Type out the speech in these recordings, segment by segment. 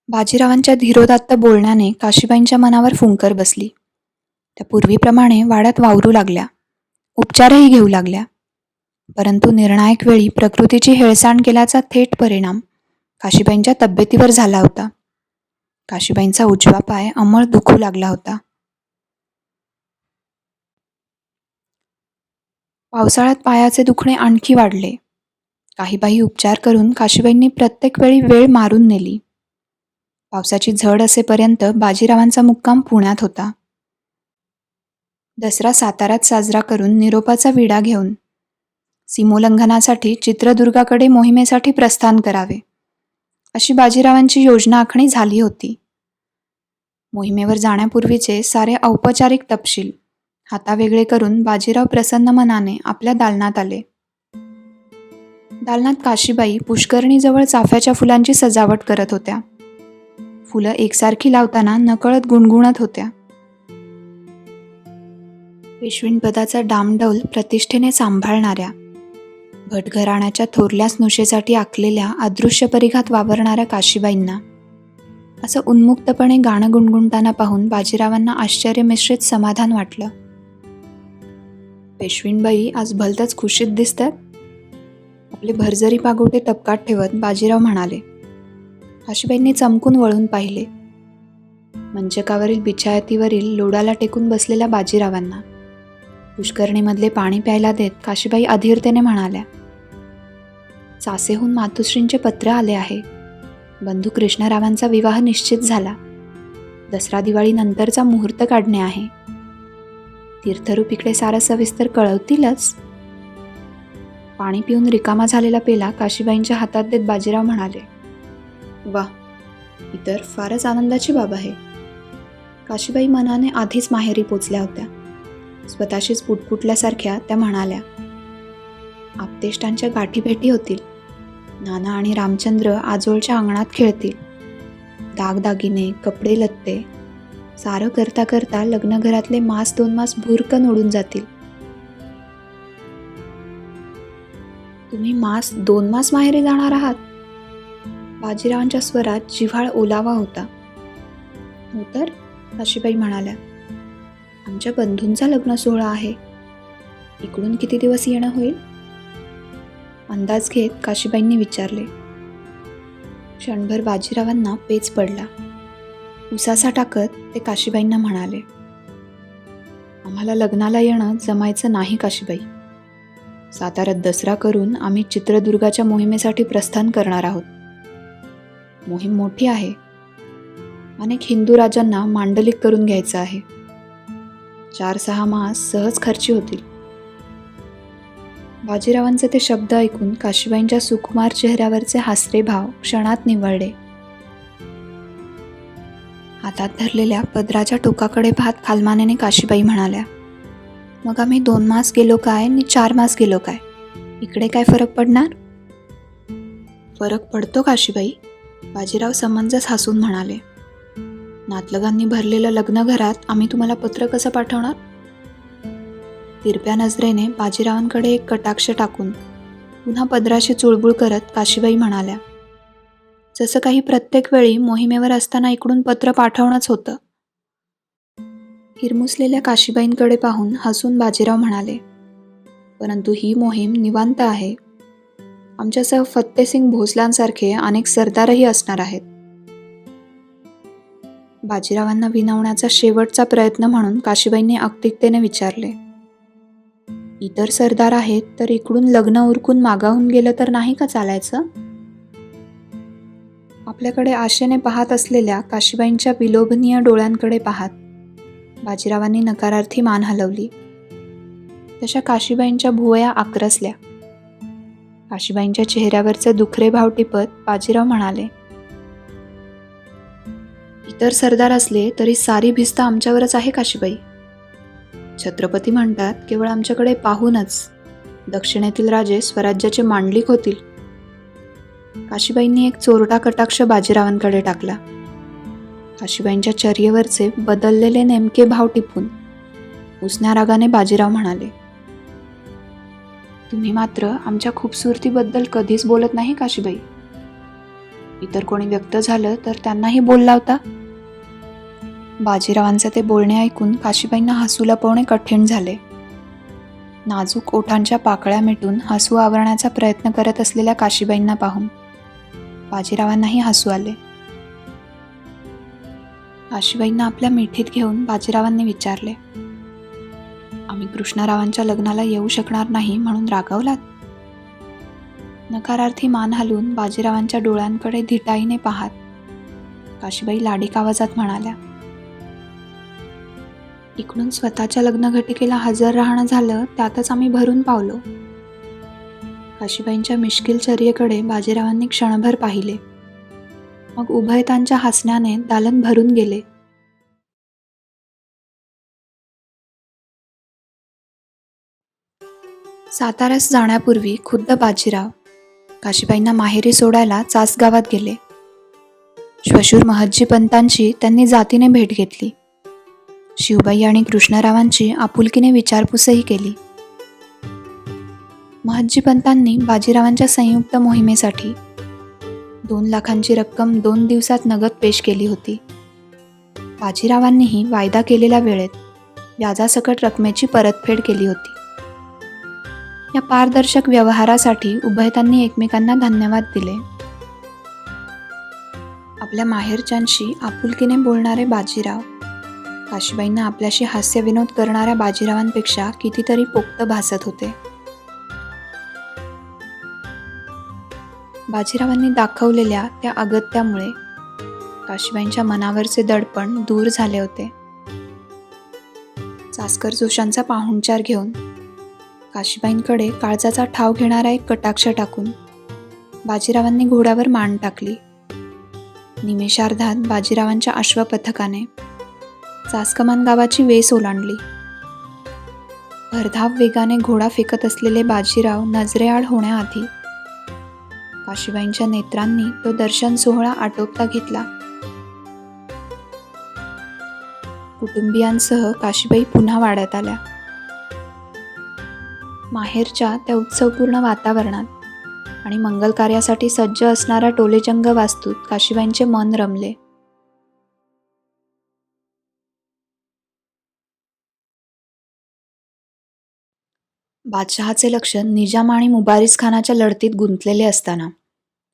बाजीरावांच्या धीरोदात्त बोलण्याने काशीबाईंच्या मनावर फुंकर बसली. त्या पूर्वीप्रमाणे वाड्यात वावरू लागल्या, उपचारही घेऊ लागल्या. परंतु निर्णायक वेळी प्रकृतीची हेळसांड केल्याचा थेट परिणाम काशीबाईंच्या तब्येतीवर झाला होता. काशीबाईंचा उजवा पाय अंमळ दुखू लागला होता. पावसाळ्यात पायाचे दुखणे आणखी वाढले. काही बाई उपचार करून काशीबाईंनी प्रत्येक वेळी वेळ मारून नेली. पावसाची झड असेपर्यंत बाजीरावांचा मुक्काम पुण्यात होता. दसरा साताऱ्यात साजरा करून निरोपाचा विडा घेऊन सीमोल्लंघनासाठी चित्रदुर्गाकडे मोहिमेसाठी प्रस्थान करावे, अशी बाजीरावांची योजना आखणी झाली होती. मोहिमेवर जाण्यापूर्वीचे सारे औपचारिक तपशील हातावेगळे करून बाजीराव प्रसन्न मनाने आपल्या दालनात आले. दालनात काशीबाई पुष्करणीजवळ चाफ्याच्या फुलांची सजावट करत होत्या. फुलं एकसारखी लावताना नकळत गुणगुणत होत्या. पेशवींपदाचा डामडौल प्रतिष्ठेने सांभाळणाऱ्या, भटघराण्याच्या थोरल्या स्नुषेसाठी आखलेल्या अदृश्य परिघात वावरणाऱ्या काशीबाईंना असं उन्मुक्तपणे गाणं गुणगुणताना पाहून बाजीरावांना आश्चर्यमिश्रित समाधान वाटलं. पेशवींबाई आज भलतंच खुशीत दिसतात. आपले भरजरी पागोटे तपकात ठेवत बाजीराव म्हणाले. काशीबाईंनी चमकून वळून पाहिले. मंचकावरील बिछायतीवरील लोडाला टेकून बसलेल्या बाजीरावांना पुष्करणीमधले पाणी प्यायला देत काशीबाई अधीरतेने म्हणाल्या. चासेहून मातुश्रींचे पत्र आले आहे. बंधू कृष्णरावांचा विवाह निश्चित झाला. दसरा दिवाळी नंतरचा मुहूर्त काढणे आहे. तीर्थरूप इकडे सारं सविस्तर कळवतीलच. पाणी पिऊन रिकामा झालेला पेला काशीबाईंच्या हातात देत बाजीराव म्हणाले. वा, ही तर फारच आनंदाची बाब आहे. काशीबाई मनाने आधीच माहेरी पोचल्या होत्या. स्वतःशीच पुटपुटल्यासारख्या त्या म्हणाल्या. आपतेष्टांच्या गाठीभेटी होतील. नाना आणि रामचंद्र आजोळच्या अंगणात खेळतील. दागदागिने, कपडे लत्ते सारं करता करता लग्नघरातले मास 2 मास भुरकन उडून जातील. तुम्ही 2 मास माहेरी जाणार आहात? बाजीरावांच्या स्वरात जिव्हाळ ओलावा होता. हो तर, काशीबाई म्हणाल्या. आमच्या बंधूंचा लग्न सोहळा आहे. इकडून किती दिवस येणं होईल? अंदाज घेत काशीबाईंनी विचारले. क्षणभर बाजीरावांना पेच पडला. उसासा टाकत ते काशीबाईंना म्हणाले. आम्हाला लग्नाला येणं जमायचं नाही काशीबाई. साताऱ्यात दसरा करून आम्ही चित्रदुर्गाच्या मोहिमेसाठी प्रस्थान करणार आहोत. मोहीम मोठी आहे. अनेक हिंदू राजांना मांडलिक करून घ्यायचं आहे. 4-6 मास सहज खर्ची होतील. बाजीरावांचे ते शब्द ऐकून काशीबाईंच्या सुकुमार चेहऱ्यावरचे हासरे भाव क्षणात निवळले. हातात धरलेल्या पदराच्या टोकाकडे पाहत खालमानेने काशीबाई म्हणाल्या. मग आम्ही 2 मास गेलो काय आणि 4 मास गेलो काय? इकडे काय फरक पडणार? फरक पडतो काशीबाई, बाजीराव समंजस हसून म्हणाले. नातलगांनी भरलेलं लग्न घरात आम्ही तुम्हाला पत्र कसं पाठवणार? तिरप्या नजरेने बाजीरावांकडे एक कटाक्ष टाकून पुन्हा पदराशी चुळबुळ करत काशीबाई म्हणाल्या. जसं काही प्रत्येक वेळी मोहिमेवर असताना इकडून पत्र पाठवणंच होतं. हिरमुसलेल्या काशीबाईंकडे पाहून हसून बाजीराव म्हणाले. परंतु ही मोहीम निवांत आहे. आमच्यासह फत्तेसिंग भोसलांसारखे अनेक सरदारही असणार आहेत. बाजीरावांना विनवण्याचा शेवटचा प्रयत्न म्हणून काशीबाईंनी अगतिकतेने विचारले. इतर सरदार आहेत तर इकडून लग्न उरकून मागाहून गेलं तर नाही का चालायचं? आपल्याकडे आशेने पाहत असलेल्या काशीबाईंच्या विलोभनीय डोळ्यांकडे पाहत बाजीरावांनी नकारार्थी मान हलवली. तशा काशीबाईंच्या भुवया आक्रसल्या. काशीबाईंच्या चेहऱ्यावरचे दुखरे भाव टिपत बाजीराव म्हणाले. इतर सरदार असले तरी सारी भिस्त आमच्यावरच आहे काशीबाई. छत्रपती म्हणतात केवळ आमच्याकडे पाहूनच दक्षिणेतील राजे स्वराज्याचे मांडलिक होतील. काशीबाईंनी एक चोरटा कटाक्ष बाजीरावांकडे टाकला. काशीबाईंच्या चर्येवरचे बदललेले नेमके भाव टिपून उसन्या रागाने बाजीराव म्हणाले. तुम्ही मात्र आमच्या खूबसूरतीबद्दल कधीच बोलत नाही काशीबाई. इतर कोणी व्यक्त झालं तर त्यांनाही बोल लावता. बाजीरावांचे ते बोलणे ऐकून काशीबाईंना हसू लपवणे कठीण झाले. नाजूक ओठांच्या पाकळ्या मिटून हसू आवरण्याचा प्रयत्न करत असलेल्या काशीबाईंना पाहून बाजीरावांनाही हसू आले. काशीबाईंना आपल्या मिठीत घेऊन बाजीरावांनी विचारले, आम्ही कृष्णरावांच्या लग्नाला येऊ शकणार नाही म्हणून रागावलात? नकारार्थी मान हलवून बाजीरावांच्या डोळ्यांकडे धिटाईने पाहत काशीबाई लाडीक आवाजात म्हणाल्या, इकडून स्वतःच्या लग्नघटिकेला हजर राहणं झालं त्यातच आम्ही भरून पावलो. काशीबाईंच्या मिश्किल चर्येकडे बाजीरावांनी क्षणभर पाहिले. मग उभयतांच्या हसण्याने दालन भरून गेले. साताऱ्यास जाण्यापूर्वी खुद्द बाजीराव काशीबाईंना माहेरी सोडायला चासगावात गेले. श्वशूर महज्जी पंतांची त्यांनी जातीने भेट घेतली. शिवबाई आणि कृष्णरावांची आपुलकीने विचारपूसही केली. महज्जी पंतांनी बाजीरावांच्या संयुक्त मोहिमेसाठी 2 लाखांची रक्कम 2 दिवसात नगद पेश केली होती. बाजीरावांनीही वायदा केलेल्या वेळेत व्याजासकट रकमेची परतफेड केली होती. या पारदर्शक व्यवहारासाठी उभयतांनी एकमेकांना धन्यवाद दिले. आपल्या माहेरच्यांशी आपुलकीने बोलणारे बाजीराव काशीबाईंना आपल्याशी हास्यविनोद करणाऱ्या बाजीरावांपेक्षा कितीतरी पोक्त भासत होते. बाजीरावांनी दाखवलेल्या त्या अगत्यामुळे काशीबाईंच्या मनावरचे दडपण दूर झाले होते. चासकर जोशांचा पाहुणचार घेऊन काशीबाईंकडे काळजाचा ठाव घेणारा एक कटाक्ष टाकून बाजीरावांनी घोड्यावर मान टाकली. निमेषार्धात बाजीरावांच्या अश्वपथकाने चासकमान गावाची वेस ओलांडली. भरधाव वेगाने घोडा फेकत असलेले बाजीराव नजरेआड होण्याआधी काशीबाईंच्या नेत्रांनी तो दर्शन सोहळा आटोपता घेतला. कुटुंबियांसह काशीबाई पुन्हा वाड्यात आल्या. माहेरच्या त्या उत्सवपूर्ण वातावरणात आणि मंगल कार्यासाठी सज्ज असणाऱ्या टोलेचंग वास्तूत काशीबाईंचे मन रमले. बादशहाचे लक्ष निजाम आणि मुबारिज खानाच्या लढतीत गुंतलेले असताना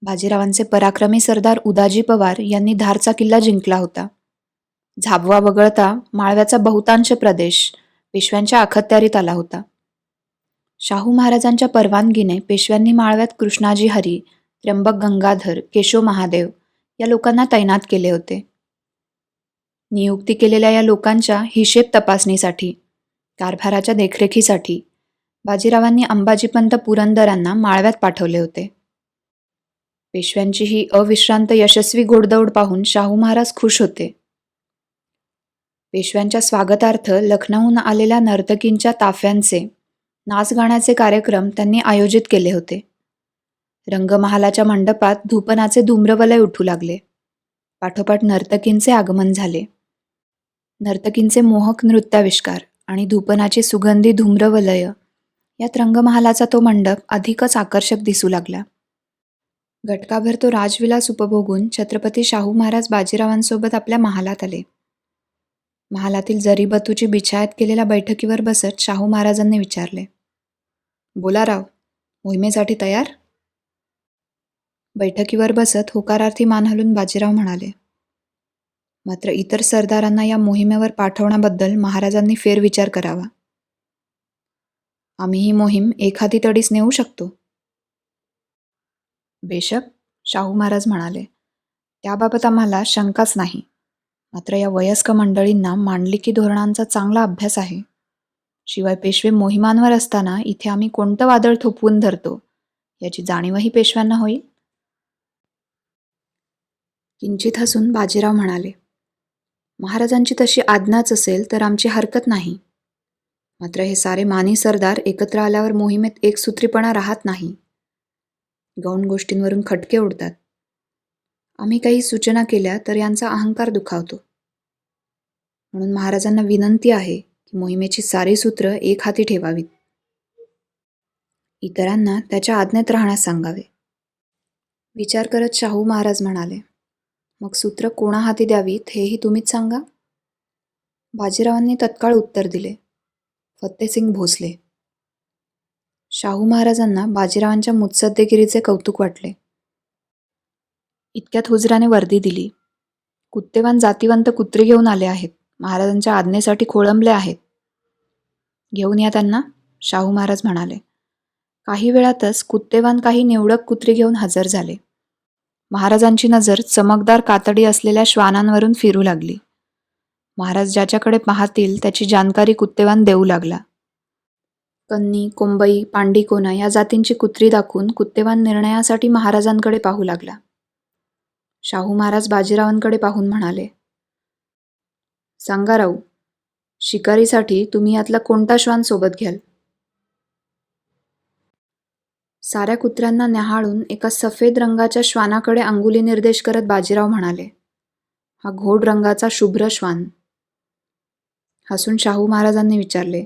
बाजीरावांचे पराक्रमी सरदार उदाजी पवार यांनी धारचा किल्ला जिंकला होता. झाबवा वगळता माळव्याचा बहुतांश प्रदेश पेशव्यांच्या अखत्यारीत आला होता. शाहू महाराजांच्या परवानगीने पेशव्यांनी माळव्यात कृष्णाजी हरी, त्र्यंबक गंगाधर, केशव महादेव या लोकांना तैनात केले होते. नियुक्ती केलेल्या या लोकांच्या हिशेब तपासणीसाठी, कारभाराच्या देखरेखीसाठी बाजीरावांनी अंबाजीपंत पुरंदरांना माळव्यात पाठवले होते. पेशव्यांची ही अविश्रांत यशस्वी घोडदौड पाहून शाहू महाराज खुश होते. पेशव्यांच्या स्वागतार्थ लखनौहून आलेल्या नर्तकींच्या ताफ्यांचे नाच गाण्याचे कार्यक्रम त्यांनी आयोजित केले होते. रंगमहालाच्या मंडपात धूपनाचे धूम्रवलय उठू लागले. पाठोपाठ नर्तकींचे आगमन झाले. नर्तकींचे मोहक नृत्याविष्कार आणि धूपनाची सुगंधी धूम्रवलय यात रंगमहालाचा तो मंडप अधिकच आकर्षक दिसू लागला. घटकाभर तो राजविलास उपभोगून छत्रपती शाहू महाराज बाजीरावांसोबत आपल्या महालात आले. महालातील जरीबतूची बिछायात केलेल्या बैठकीवर बसत शाहू महाराजांनी विचारले, बोला राव, मोहिमेसाठी तयार? बैठकीवर बसत होकारार्थी मान हलून बाजीराव म्हणाले, मात्र इतर सरदारांना या मोहिमेवर पाठवण्याबद्दल महाराजांनी फेरविचार करावा. आम्ही ही मोहीम एखादी तडीस नेऊ शकतो. बेशक, शाहू महाराज म्हणाले, त्याबाबत आम्हाला शंकाच नाही. मात्र या वयस्क मंडळींना मांडलिकी धोरणांचा चांगला अभ्यास आहे. शिवाय पेशवे मोहिमांवर असताना इथे आम्ही कोणतं वादळ थोपवून धरतो याची जाणीवही पेशव्यांना होईल. किंचित हसून बाजीराव म्हणाले, महाराजांची तशी आज्ञाच असेल तर आमची हरकत नाही. मात्र हे सारे मानी सरदार एकत्र आल्यावर मोहिमेत एकसूत्रीपणा राहत नाही. गौण गोष्टींवरून खटके उडतात. आम्ही काही सूचना केल्या तर यांचा अहंकार दुखावतो. म्हणून महाराजांना विनंती आहे की मोहिमेची सारी सूत्र एक हाती ठेवावीत. इतरांना त्याच्या आज्ञेत राहण्यास सांगावे. विचार करत शाहू महाराज म्हणाले, मग सूत्र कोणा हाती द्यावीत हेही तुम्हीच सांगा. बाजीरावांनी तत्काळ उत्तर दिले, फत्तेसिंग भोसले. शाहू महाराजांना बाजीरावांच्या मुत्सद्देगिरीचे कौतुक वाटले. इतक्यात हुजराने वर्दी दिली. कुत्तेवान जातीवंत कुत्री घेऊन आले आहेत. महाराजांच्या आज्ञेसाठी खोळंबले आहेत. घेऊन या त्यांना, शाहू महाराज म्हणाले. काही वेळातच कुत्तेवान काही निवडक कुत्री घेऊन हजर झाले. महाराजांची नजर चमकदार कातडी असलेल्या श्वानांवरून फिरू लागली. महाराज ज्याच्याकडे पाहतील त्याची जानकारी कुत्तेवान देऊ लागला. कन्नी, कोंबई, पांडीकोना या जातींची कुत्री दाखवून कुत्तेवान निर्णयासाठी महाराजांकडे पाहू लागला. शाहू महाराज बाजीरावांकडे पाहून म्हणाले, सांगा राऊ, शिकारीसाठी तुम्ही यातला कोणता श्वान सोबत घ्याल? साऱ्या कुत्र्यांना न्याहाळून एका सफेद रंगाच्या श्वानाकडे अंगुली निर्देश करत बाजीराव म्हणाले, हा घोड रंगाचा शुभ्र श्वान. हसून शाहू महाराजांनी विचारले,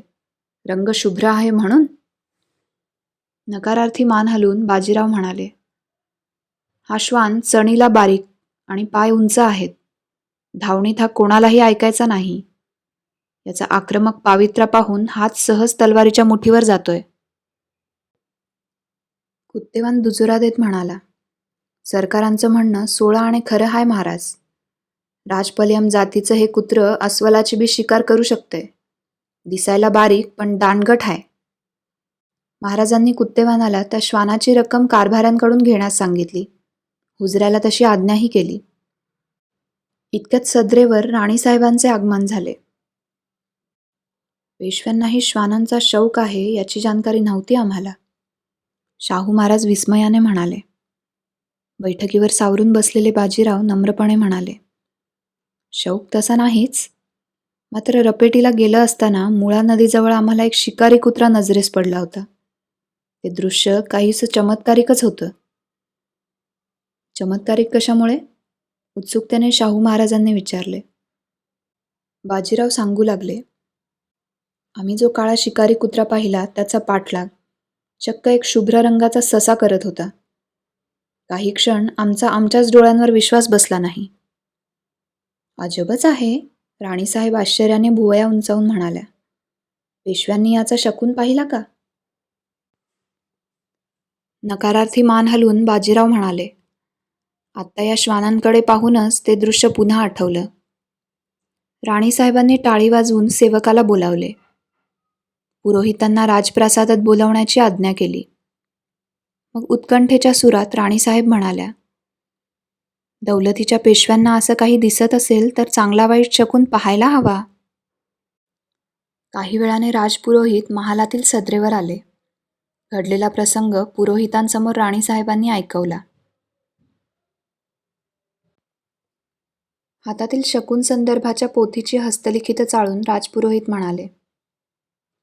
रंग शुभ्र आहे म्हणून? नकारार्थी मान हलवून बाजीराव म्हणाले, हा श्वान चणीला बारीक आणि पाय उंच आहेत. धावणीत हा कोणालाही ऐकायचा नाही. याचा आक्रमक पावित्र्य पाहून हात सहज तलवारीच्या मुठीवर जातोय. कुत्तेवान दुजोरा देत म्हणाला, सरकारांचं म्हणणं 16 आणि खरं हाय महाराज. राजपलयम जातीचं हे कुत्रं अस्वलाची बी शिकार करू शकते. दिसायला बारीक पण दांडगट आहे. महाराजांनी कुत्तेवानाला त्या श्वानाची रक्कम कारभाऱ्यांकडून घेण्यास सांगितली. हुजऱ्याला तशी आज्ञाही केली. इतक्यात सदरेवर राणीसाहेबांचे आगमन झाले. पेशव्यांनाही श्वानांचा शौक आहे याची जानकारी नव्हती आम्हाला. शाहू महाराज विस्मयाने म्हणाले. बैठकीवर सावरून बसलेले बाजीराव नम्रपणे म्हणाले, शौक तसा नाहीच, मात्र रपेटीला गेलं असताना मुळा नदीजवळ आम्हाला एक शिकारी कुत्रा नजरेस पडला होता. ते दृश्य काहीसं चमत्कारिकच होतं. चमत्कारिक कशामुळे? उत्सुकतेने शाहू महाराजांनी विचारले. बाजीराव सांगू लागले, आम्ही जो काळा शिकारी कुत्रा पाहिला त्याचा पाठलाग चक्क एक शुभ्र रंगाचा ससा करत होता. काही क्षण आमच्याच डोळ्यांवर विश्वास बसला नाही. अजबच आहे, राणीसाहेब आश्चर्याने भुवया उंचावून म्हणाल्या. पेशव्यांनी याचा शकून पाहिला का? नकारार्थी मान हलवून बाजीराव म्हणाले, आत्ता या श्वानांकडे पाहूनच ते दृश्य पुन्हा आठवलं. राणीसाहेबांनी टाळी वाजवून सेवकाला बोलावले. पुरोहितांना राजप्रासादात बोलावण्याची आज्ञा केली. मग उत्कंठेच्या सुरात राणीसाहेब म्हणाल्या, दौलतीच्या पेशव्यांना असं काही दिसत असेल तर चांगला वाईट शकून पाहायला हवा. काही वेळाने राजपुरोहित महालातील सदरेवर आले. घडलेला प्रसंग पुरोहितांसमोर राणीसाहेबांनी ऐकवला. हातातील शकून संदर्भाच्या पोथीची हस्तलिखित चाळून राजपुरोहित म्हणाले,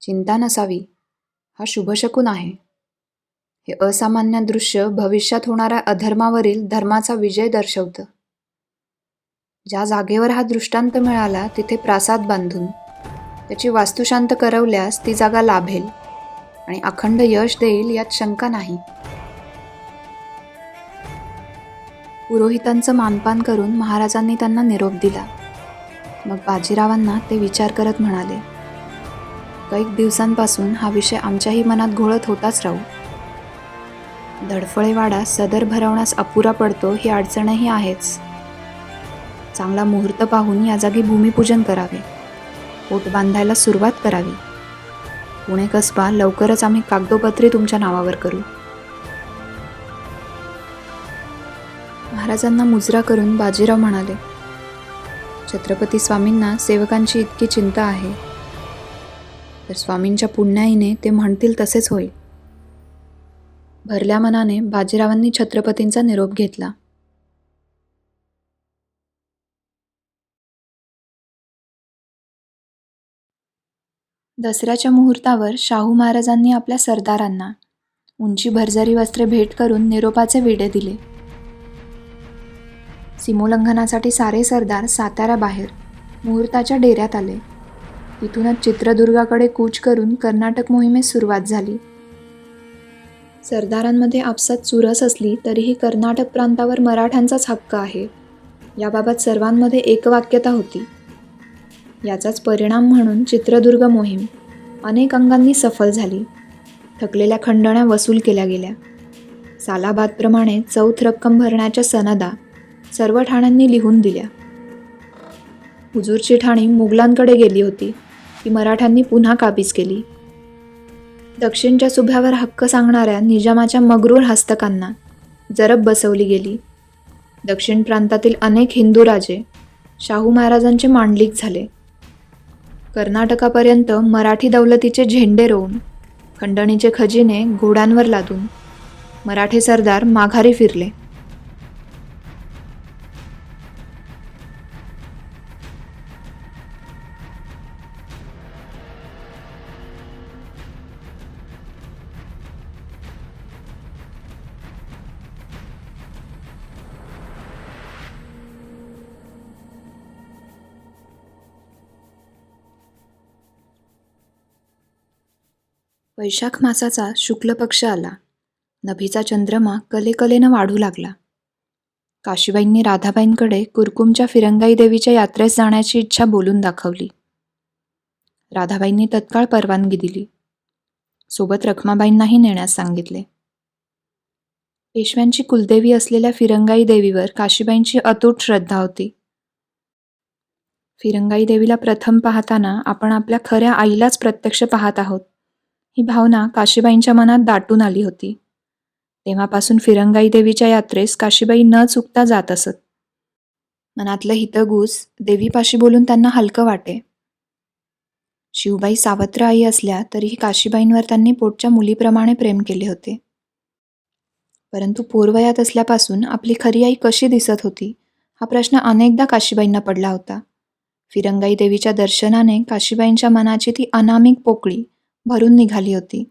चिंता नसावी, हा शुभशकून आहे. हे असामान्य दृश्य भविष्यात होणाऱ्या अधर्मावरील धर्माचा विजय दर्शवतं. ज्या जागेवर हा दृष्टांत मिळाला तिथे प्रासाद बांधून त्याची वास्तुशांत करवल्यास ती जागा लाभेल आणि अखंड यश देईल यात शंका नाही. पुरोहितांचं मानपान करून महाराजांनी त्यांना निरोप दिला. मग बाजीरावांना ते विचार करत म्हणाले, कैक दिवसांपासून हा विषय आमच्याही मनात घोळत होताच राहू. धडफळेवाडा सदर भरवण्यास अपुरा पडतो ही अडचणही आहेच. चांगला मुहूर्त पाहून या जागी भूमिपूजन करावे, पोट बांधायला सुरुवात करावी. पुणे कसबा लवकरच आम्ही कागदोपत्री तुमच्या नावावर करू. महाराजांना मुजरा करून बाजीराव म्हणाले, छत्रपती स्वामींना सेवकांची इतकी चिंता आहे तर स्वामींच्या पुण्याईने ते म्हणतील तसेच होईल. भरल्या मनाने बाजीरावांनी छत्रपतींचा निरोप घेतला. दसऱ्याच्या मुहूर्तावर शाहू महाराजांनी आपल्या सरदारांना उंची भरजरी वस्त्रे भेट करून निरोपाचे विडे दिले. सीमोल्लंघनासाठी सारे सरदार साताऱ्याबाहेर मुहूर्ताच्या डेऱ्यात आले. तिथूनच चित्रदुर्गाकडे कूच करून कर्नाटक मोहिमेस सुरुवात झाली. सरदारांमध्ये आपसात चुरस असली तरीही कर्नाटक प्रांतावर मराठ्यांचाच हक्क आहे, याबाबत सर्वांमध्ये एकवाक्यता होती. याचाच परिणाम म्हणून चित्रदुर्ग मोहीम अनेक अंगांनी सफल झाली. थकलेल्या खंडण्या वसूल केल्या गेल्या. सालाबादप्रमाणे चौथ रक्कम भरण्याच्या सनदा सर्व ठाण्यांनी लिहून दिल्या. हुजूरची ठाणी मुघलांकडे गेली होती, ती मराठ्यांनी पुन्हा काबीज केली. दक्षिणच्या सुभ्यावर हक्क सांगणाऱ्या निजामाच्या मगरूर हस्तकांना जरब बसवली गेली. दक्षिण प्रांतातील अनेक हिंदू राजे शाहू महाराजांचे मांडलिक झाले. कर्नाटकापर्यंत मराठी दौलतीचे झेंडे रोवून, खंडणीचे खजिने घोड्यांवर लादून मराठे सरदार माघारी फिरले. वैशाख मासाचा शुक्ल पक्ष आला. नभीचा चंद्रमा कलेकलेनं वाढू लागला. काशीबाईंनी राधाबाईंकडे कुरकुमच्या फिरंगाई देवीच्या यात्रेस जाण्याची इच्छा बोलून दाखवली. राधाबाईंनी तत्काळ परवानगी दिली. सोबत रखमाबाईंनाही नेण्यास सांगितले. पेशव्यांची कुलदेवी असलेल्या फिरंगाई देवीवर काशीबाईंची अतूट श्रद्धा होती. फिरंगाई देवीला प्रथम पाहताना आपण आपल्या खऱ्या आईलाच प्रत्यक्ष पाहत आहोत, ही भावना काशीबाईंच्या मनात दाटून आली होती. तेव्हापासून फिरंगाई देवीच्या यात्रेस काशीबाई न चुकता जात असत. मनातलं हितगुज देवीपाशी बोलून त्यांना हलकं वाटे. शिवबाई सावत्र आई असल्या तरीही काशीबाईंवर त्यांनी पोटच्या मुलीप्रमाणे प्रेम केले होते. परंतु पोरवयात असल्यापासून आपली खरी आई कशी दिसत होती, हा प्रश्न अनेकदा काशीबाईंना पडला होता. फिरंगाई देवीच्या दर्शनाने काशीबाईंच्या मनाची ती अनामिक पोकळी भरून निघाली होती.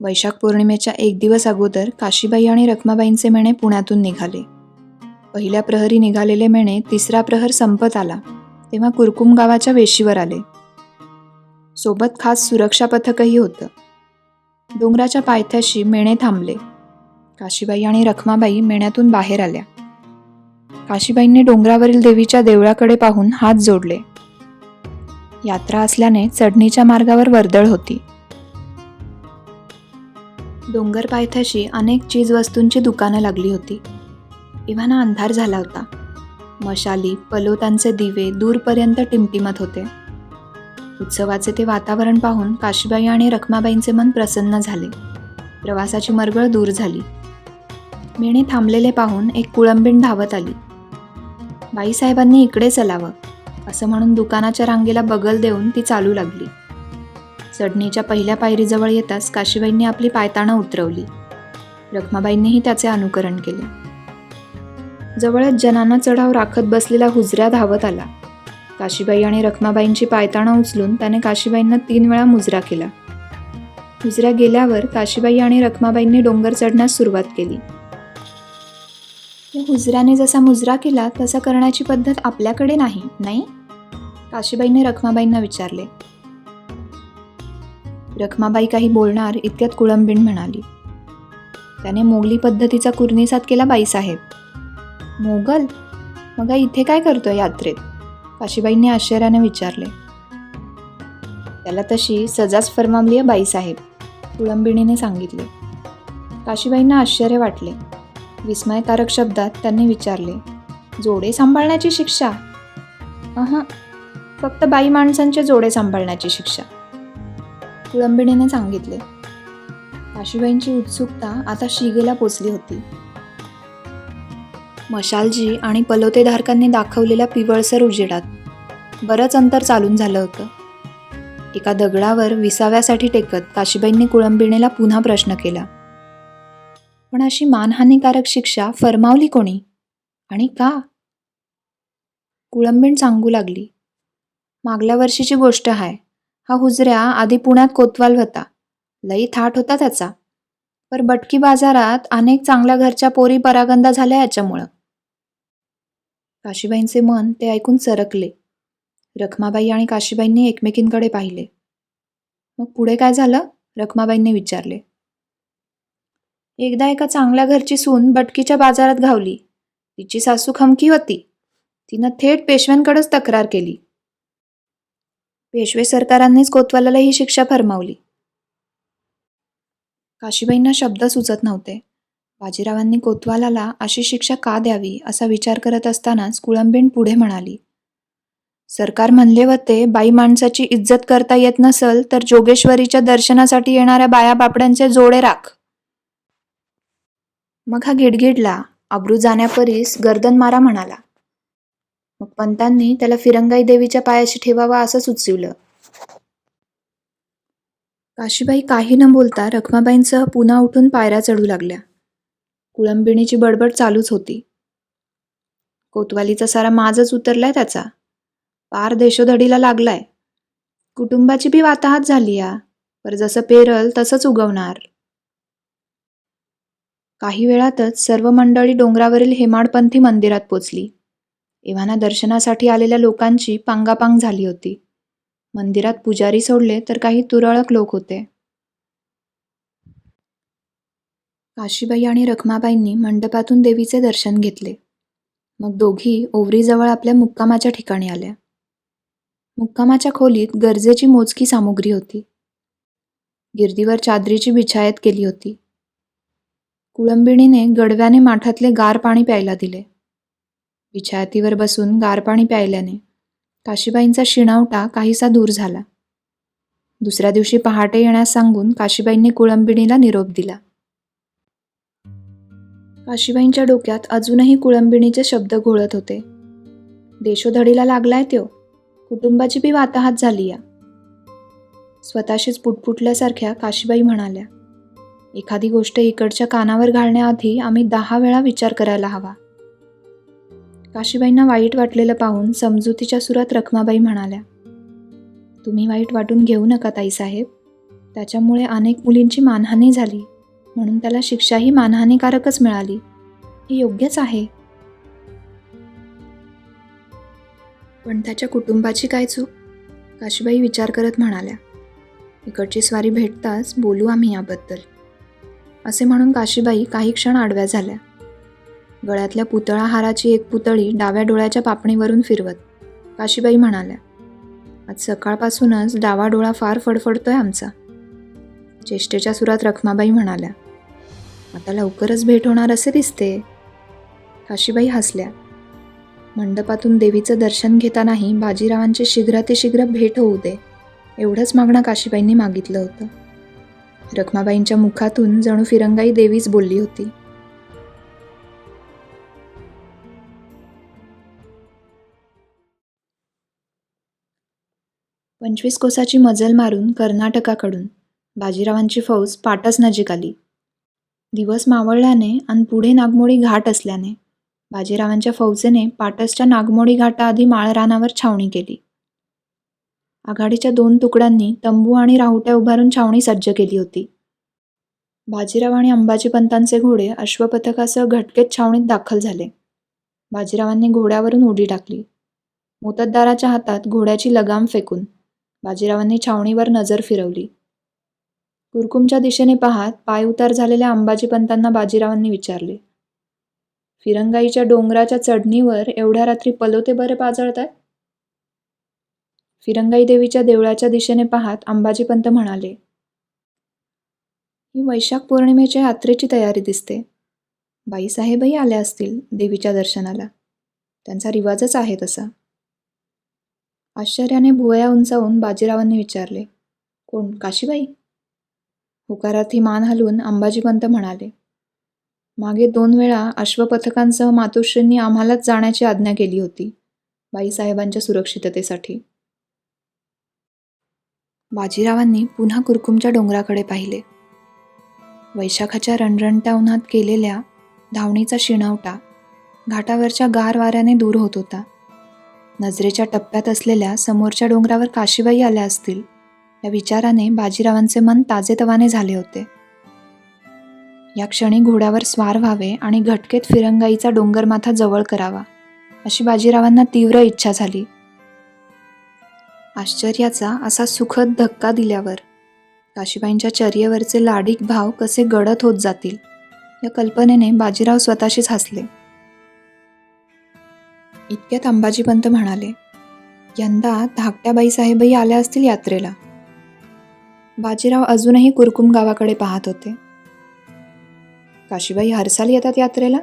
वैशाख पौर्णिमेच्या एक दिवस अगोदर काशीबाई आणि रखमाबाईंचे मेणे पुण्यातून निघाले. पहिल्या प्रहरी निघालेले मेणे तिसरा प्रहर संपत आला तेव्हा कुरकुम गावाच्या वेशीवर आले. सोबत खास सुरक्षा पथकही होतं. डोंगराच्या पायथ्याशी मेणे थांबले. काशीबाई आणि रखमाबाई मेण्यातून बाहेर आल्या. काशीबाईंनी डोंगरावरील देवीच्या देवळाकडे पाहून हात जोडले. यात्रा असल्याने चढणीच्या मार्गावर वर्दळ होती. डोंगर पायथ्याशी अनेक चीजवस्तूंची दुकानं लागली होती. एव्हाना अंधार झाला होता. मशाली, पलोतांचे दिवे दूरपर्यंत टिमटिमत होते. उत्सवाचे ते वातावरण पाहून काशीबाई आणि रखमाबाईंचे मन प्रसन्न झाले. प्रवासाची मरगळ दूर झाली. मेणे थांबलेले पाहून एक कुळंबीण धावत आली. बाईसाहेबांनी इकडे चलावं असं म्हणून दुकानाच्या रांगेला बगल देऊन ती चालू लागली. चढणीच्या पहिल्या पायरीजवळ येताच काशीबाईंनी आपली पायताणं उतरवली. रखमाबाईंनीही त्याचे अनुकरण केले. जवळच जनाना चढाव राखत बसलेला हुजऱ्या धावत आला. काशीबाई आणि रखमाबाईंची पायताणं उचलून त्याने काशीबाईंना 3 वेळा मुजरा केला. हुजऱ्या गेल्यावर काशीबाई आणि रखमाबाईंनी डोंगर चढण्यास सुरुवात केली. हुजऱ्याने जसा मुजरा केला तसा करण्याची पद्धत आपल्याकडे नाही? काशीबाईंनी रखमाबाईंना विचारले. रखमाबाई काही बोलणार इतक्यात कुळंबीण म्हणाली, त्याने मोगली पद्धतीचा कुर्निसात केला बाईसाहेब. मोगल? मग इथे काय करतोय यात्रेत? काशीबाईंनी आश्चर्याने विचारले. त्याला तशी सजाच फरमावली आहे बाईसाहेब, कुळंबिणीने सांगितले. काशीबाईंना आश्चर्य वाटले. विस्मयकारक शब्दात त्यांनी विचारले, जोडे सांभाळण्याची शिक्षा? फक्त बाई माणसांचे जोडे सांभाळण्याची शिक्षा, कुळंबिणीने सांगितले. काशीबाईंची उत्सुकता आता शिगेला पोचली होती. मशालजी आणि पलोतेधारकांनी दाखवलेल्या पिवळसर उजेडात बरंच अंतर चालून झालं होतं. एका दगडावर विसाव्यासाठी टेकत काशीबाईंनी कुळंबिणीला पुन्हा प्रश्न केला, पण अशी मानहानिकारक शिक्षा फरमावली कोणी आणि का? कुळंबीण सांगू लागली, मागल्या वर्षीची गोष्ट आहे. हा हुजऱ्या आधी पुण्यात कोतवाल होता. लई थाट होता त्याचा. पर बटकी बाजारात अनेक चांगल्या घरच्या पोरी परागंदा झाल्या याच्यामुळं. काशीबाईंचे मन ते ऐकून सरकले. रखमाबाई आणि काशीबाईंनी एकमेकींकडे पाहिले. मग पुढे काय झालं? रखमाबाईंनी विचारले. एकदा एका चांगल्या घरची सून भटकीच्या बाजारात घावली. तिची सासू खमकी होती. तिनं थेट पेशव्यांकडेच तक्रार केली. पेशवे सरकारांनीच कोतवालाला ही शिक्षा फरमावली. काशीबाईंना शब्द सुचत नव्हते. बाजीरावांनी कोतवालाला अशी शिक्षा का द्यावी असा विचार करत असतानाच कुळंबीण पुढे म्हणाली, सरकार म्हणले होते, बाई माणसाची इज्जत करता येत नसल तर जोगेश्वरीच्या दर्शनासाठी येणाऱ्या बाया बापड्यांचे जोडे राख. मग हा गिडगिडला. अब्रू जाण्यापरीस गर्दन मारा म्हणाला. मग पंतांनी त्याला फिरंगाई देवीच्या पायाशी ठेवावा असं सुचविलं. काशीबाई काही न बोलता रखमाबाईंसह पुन्हा उठून पायऱ्या चढू लागल्या. कुळंबिणीची बडबड चालूच होती. कोतवालीचा सारा माजच उतरलाय त्याचा. पार देशोधडीला लागलाय. कुटुंबाची बी वाताहात झाली या. पर जसं पेरल तसंच उगवणार. काही वेळातच सर्व मंडळी डोंगरावरील हेमाडपंथी मंदिरात पोचली. एव्हाना दर्शनासाठी आलेल्या लोकांची पांगापांग झाली होती. मंदिरात पुजारी सोडले तर काही तुरळक लोक होते. काशीबाई आणि रखमाबाईंनी मंडपातून देवीचे दर्शन घेतले. मग दोघी ओवरीजवळ आपल्या मुक्कामाच्या ठिकाणी आल्या. मुक्कामाच्या खोलीत गरजेची मोजकी सामुग्री होती. गिरदीवर चादरीची बिछायत केली होती. कुळंबिणीने गडव्याने माठातले गार पाणी प्यायला दिले. बिछायतीवर बसून गार पाणी प्यायल्याने काशीबाईंचा शिणावटा काहीसा दूर झाला. दुसऱ्या दिवशी पहाटे येण्यास सांगून काशीबाईंनी कुळंबिणीला निरोप दिला. काशीबाईंच्या डोक्यात अजूनही कुळंबिणीचे शब्द घोळत होते. देशोधडीला लागलाय त्यो. कुटुंबाची बी वाताहात झाली या. स्वतःशीच पुटपुटल्यासारख्या काशीबाई म्हणाल्या, एखादी गोष्ट इकडच्या कानावर घालण्याआधी आम्ही 10 वेळा विचार करायला हवा. काशीबाईंना वाईट वाटलेलं पाहून समजुतीच्या सुरात रखमाबाई म्हणाल्या, तुम्ही वाईट वाटून घेऊ नका ताईसाहेब. त्याच्यामुळे अनेक मुलींची मानहानी झाली, म्हणून त्याला शिक्षाही मानहानीकारकच मिळाली. हे योग्यच आहे. पण त्याच्या कुटुंबाची काय चूक? काशीबाई विचार करत म्हणाल्या. इकडची स्वारी भेटताच बोलू आम्ही याबद्दल. असे म्हणून काशीबाई काही क्षण आडव्या झाल्या. गळ्यातल्या पुतळा हाराची एक पुतळी डाव्या डोळ्याच्या पापणीवरून फिरवत काशीबाई म्हणाल्या, आज सकाळपासूनच डावा डोळा फार फडफडतोय आमचा. चेष्टेच्या सुरात रखमाबाई म्हणाल्या, आता लवकरच भेट होणार असे दिसते. काशीबाई हसल्या. मंडपातून देवीचं दर्शन घेतानाही बाजीरावांची शीघ्रातिशीघ्र भेट होऊ दे, एवढंच मागणं काशीबाईंनी मागितलं होतं. रखमाबाईंच्या मुखातून जणू फिरंगाई देवीच बोलली होती. पंचवीस कोसाची मजल मारून कर्नाटकाकडून बाजीरावांची फौज पाटस नजीक आली. दिवस मावळल्याने आणि पुढे नागमोडी घाट असल्याने बाजीरावांच्या फौजेने पाटसच्या नागमोडी घाटाआधी माळरानावर छावणी केली. आघाडीच्या 2 तुकड्यांनी तंबू आणि राहुट्या उभारून छावणी सज्ज केली होती. बाजीराव आणि अंबाजीपंतांचे घोडे अश्वपथकासह घटकेत छावणीत दाखल झाले. बाजीरावांनी घोड्यावरून उडी टाकली. मोत्तद्दाराच्या हातात घोड्याची लगाम फेकून बाजीरावांनी छावणीवर नजर फिरवली. कुरकुमच्या दिशेने पाहत पाय उतार झालेल्या अंबाजीपंतांना बाजीरावांनी विचारले, फिरंगाईच्या डोंगराच्या चढणीवर एवढ्या रात्री पलोते बरे पाजळताय? फिरंगाई देवीच्या देवळाच्या दिशेने पाहत अंबाजीपंत म्हणाले, ही वैशाख पौर्णिमेच्या यात्रेची तयारी दिसते. बाईसाहेबही आल्या असतील देवीच्या दर्शनाला. त्यांचा रिवाजच आहे तसा. आश्चर्याने भुवया उंचावून बाजीरावांनी विचारले, कोण, काशीबाई? होकारार्थी मान हलवून अंबाजीपंत म्हणाले, मागे 2 वेळा अश्वपथकांसह मातोश्रींनी आम्हालाच जाण्याची आज्ञा केली होती, बाईसाहेबांच्या सुरक्षिततेसाठी. बाजीरावांनी पुन्हा कुरकुमच्या डोंगराकडे पाहिले. वैशाखाच्या रणरणत्या उन्हात केलेल्या धावणीचा शिणावटा घाटावरच्या गार वाऱ्याने दूर होत होता. नजरेच्या टप्प्यात असलेल्या समोरच्या डोंगरावर काशीबाई आल्या असतील या विचाराने बाजीरावांचे मन ताजेतवाने झाले होते. या क्षणी घोड्यावर स्वार व्हावे आणि घटकेत फिरंगाईचा डोंगरमाथा जवळ करावा अशी बाजीरावांना तीव्र इच्छा झाली. आश्चर्याचा असा सुखद धक्का दिल्यावर काशीबाईंच्या चर्येवरचे लाडिक भाव कसे गडद होत जातील या कल्पनेने बाजीराव स्वतःशीच हसले. इतक्यात अंबाजीपंत म्हणाले, यंदा धाकट्या बाईसाहेबही आल्या असतील यात्रेला. बाजीराव अजूनही कुरकुम गावाकडे पाहत होते. काशीबाई हरसाल येतात यात्रेला?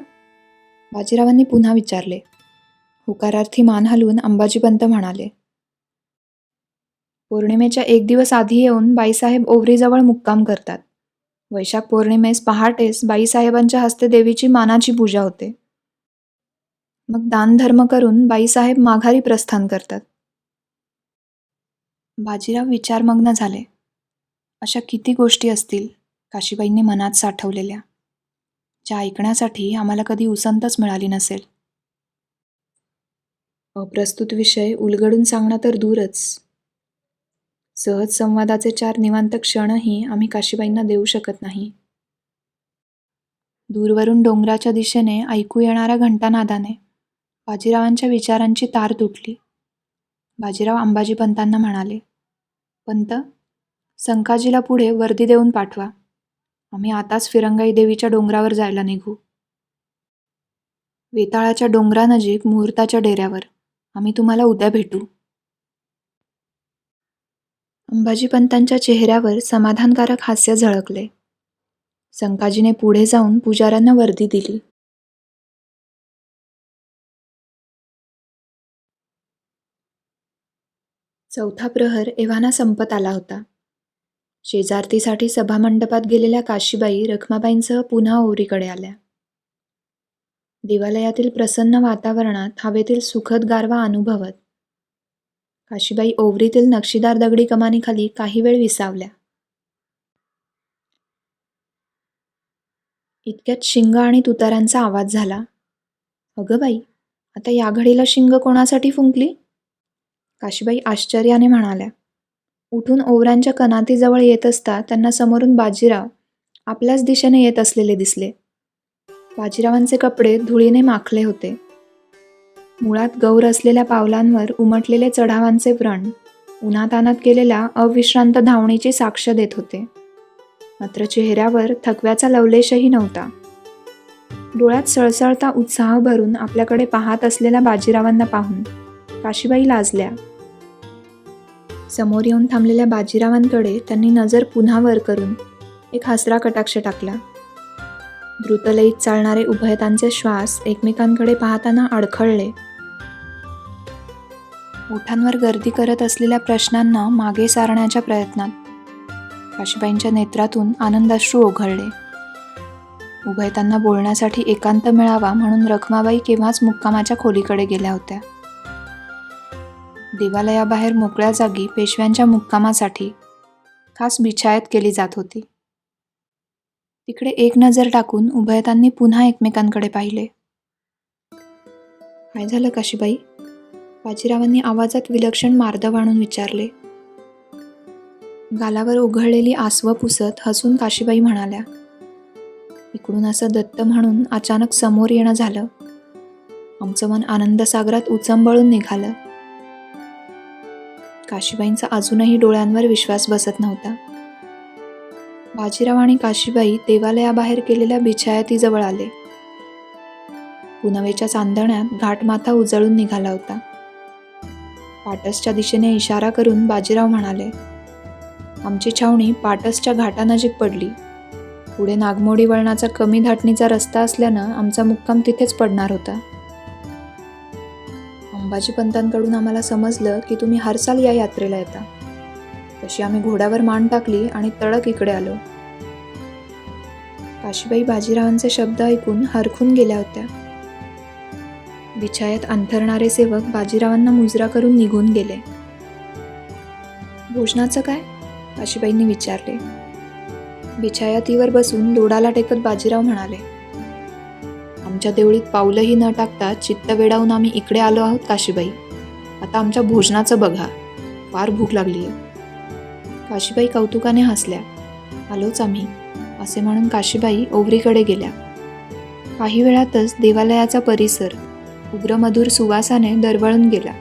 बाजीरावांनी पुन्हा विचारले. होकारार्थी मान हलवून अंबाजीपंत म्हणाले, पौर्णिमेच्या 1 दिवस आधी येऊन बाईसाहेब ओवरीजवळ मुक्काम करतात. वैशाख पौर्णिमेस पहाटेस बाईसाहेबांच्या हस्ते देवीची मानाची पूजा होते. मग दानधर्म करून बाईसाहेब माघारी प्रस्थान करतात. बाजीराव विचारमग्न झाले. अशा किती गोष्टी असतील काशीबाईंनी मनात साठवलेल्या, ज्या ऐकण्यासाठी आम्हाला कधी उसंतच मिळाली नसेल. अप्रस्तुत विषय उलगडून सांगणं तर दूरच, सहज संवादाचे 4 निवांत क्षणही आम्ही काशीबाईंना देऊ शकत नाही. दूरवरून डोंगराच्या दिशेने ऐकू येणाऱ्या घंटानादाने बाजीरावांच्या विचारांची तार तुटली. बाजीराव अंबाजीपंतांना म्हणाले, पंत, संकाजीला पुढे वर्दी देऊन पाठवा. आम्ही आताच फिरंगाई देवीच्या डोंगरावर जायला निघू. वेताळाच्या डोंगरानजीक मुहूर्ताच्या डेऱ्यावर. आम्ही तुम्हाला उद्या भेटू. अंबाजीपंतांच्या चेहऱ्यावर समाधानकारक हास्य झळकले. संकाजीने पुढे जाऊन पुजाऱ्यांना वर्दी दिली. चौथा प्रहर एव्हाना संपत आला होता. शेजारतीसाठी सभामंडपात गेलेल्या काशीबाई रखमाबाईंसह पुन्हा ओवरीकडे आल्या. देवालयातील प्रसन्न वातावरणात हवेतील सुखद गारवा अनुभवत काशीबाई ओवरीतील नक्षीदार दगडी कमानीखाली काही वेळ विसावल्या. इतक्यात शिंग आणि तुताऱ्यांचा आवाज झाला. अगं बाई, आता या घडीला शिंग कोणासाठी फुंकली? काशीबाई आश्चर्याने म्हणाल्या. उठून ओवऱ्यांच्या कनातीजवळ येत असता त्यांना समोरून बाजीराव आपल्याच दिशेने येत असलेले दिसले. बाजीरावांचे कपडे धुळीने माखले होते. मुळात गौर असलेल्या पावलांवर उमटलेले चढावांचे व्रण उन्हातानात केलेल्या अविश्रांत धावणीची साक्ष देत होते. मात्र चेहऱ्यावर थकव्याचा लवलेशही नव्हता. डोळ्यात सळसळता उत्साह भरून आपल्याकडे पाहत असलेल्या बाजीरावांना पाहून काशीबाई लाजल्या. समोर येऊन थांबलेल्या बाजीरावांकडे त्यांनी नजर पुन्हा वर करून एक हसरा कटाक्ष टाकला. द्रुतलयीत चालणारे उभयतांचे श्वास एकमेकांकडे पाहताना अडखळले. ओठांवर गर्दी करत असलेल्या प्रश्नांना मागे सारण्याच्या प्रयत्नात काशीबाईंच्या नेत्रातून आनंदाश्रू ओघळले. उभयतांना बोलण्यासाठी एकांत मिळावा म्हणून रखमाबाई केव्हाच मुक्कामाच्या खोलीकडे गेल्या होत्या. देवालयाबाहेर मोकळ्या जागी पेशव्यांच्या मुक्कामासाठी खास बिछायत केली जात होती. तिकडे एक नजर टाकून उभयतांनी पुन्हा एकमेकांकडे पाहिले. काय झालं काशीबाई? बाजीरावांनी आवाजात विलक्षण मार्दव आणून विचारले. गालावर ओघळलेली आसवं पुसत हसून काशीबाई म्हणाल्या, इकडून असं दत्त म्हणून अचानक समोर येणं झालं. आमचं मन आनंदसागरात उचंबळून निघालं. काशीबाईंचा अजूनही डोळ्यांवर विश्वास बसत नव्हता. बाजीराव आणि काशीबाई देवालयाबाहेर केलेल्या बिछायतीजवळ आले. पुनवेच्या चांदण्यात घाटमाथा उजळून निघाला होता. पाटसच्या दिशेने इशारा करून बाजीराव म्हणाले, आमची छावणी पाटसच्या घाटानजीक पडली. पुढे नागमोडी वळणाचा कमी धाटणीचा रस्ता असल्यानं आमचा मुक्काम तिथेच पडणार होता. अंबाजीपंतांकडून आम्हाला समजलं की तुम्ही हरसाल या यात्रेला येता. तशी आम्ही घोड्यावर मान टाकली आणि तडक इकडे आलो. काशीबाई बाजीरावांचे शब्द ऐकून हरखून गेल्या होत्या. बिछायात अंथरणारे सेवक बाजीरावांना मुजरा करून निघून गेले. भोजनाचं काय? काशीबाईंनी विचारले. बिछायातीवर बसून लोडाला टेकत बाजीराव म्हणाले, आमच्या देवळीत पाऊलही न टाकता चित्त वेडावून आम्ही इकडे आलो आहोत काशीबाई. आता आमच्या भोजनाचं बघा, फार भूक लागली आहे. काशीबाई कौतुकाने हसल्या. आलोच आम्ही, असे म्हणून काशीबाई ओवरीकडे गेल्या. काही वेळातच देवालयाचा परिसर उग्रमधुर सुवासाने दरवळून गेला.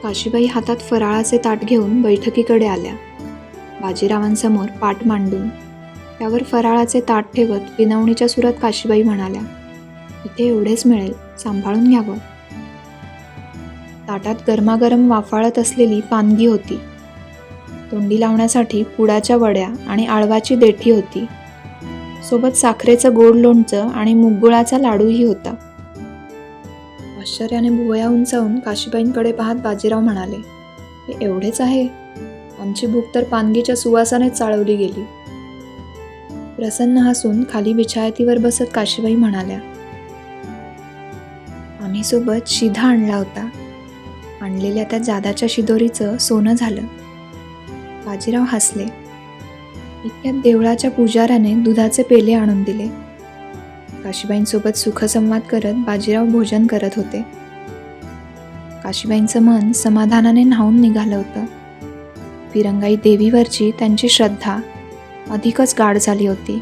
काशीबाई हातात फराळाचे ताट घेऊन बैठकीकडे आल्या. बाजीरावांसमोर पाट मांडून त्यावर फराळाचे ताट ठेवत विनवणीच्या सुरात काशीबाई म्हणाल्या, इथे एवढेच मिळेल, सांभाळून घ्यावं. ताटात गरमागरम वाफाळत असलेली पानगी होती. तोंडी लावण्यासाठी पुडाच्या वड्या आणि आळवाची देठी होती. सोबत साखरेचं गोड लोणचं आणि मुगगुळाचा लाडूही होता. आश्चर्याने भुवया उंचावून काशीबाईंकडे पाहत बाजीराव म्हणाले, हे एवढेच आहे? आमची भूक तर पानगीच्या सुवासानेच चाळवली गेली. प्रसन्न हसून खाली बिछायतीवर बसत काशीबाई म्हणाल्या, आम्ही सोबत शिधा आणला होता. आणलेल्या त्या जादाच्या शिदोरीचं सोनं झालं. बाजीराव हसले. इतक्यात देवळाच्या पुजाऱ्याने दुधाचे पेले आणून दिले. काशीबाईंसोबत सुखसंवाद करत बाजीराव भोजन करत होते. काशीबाईंचं मन समाधानाने न्हाऊन निघालं होतं. फिरंगाई देवीवरची त्यांची श्रद्धा अधिकच गाढ झाली होती.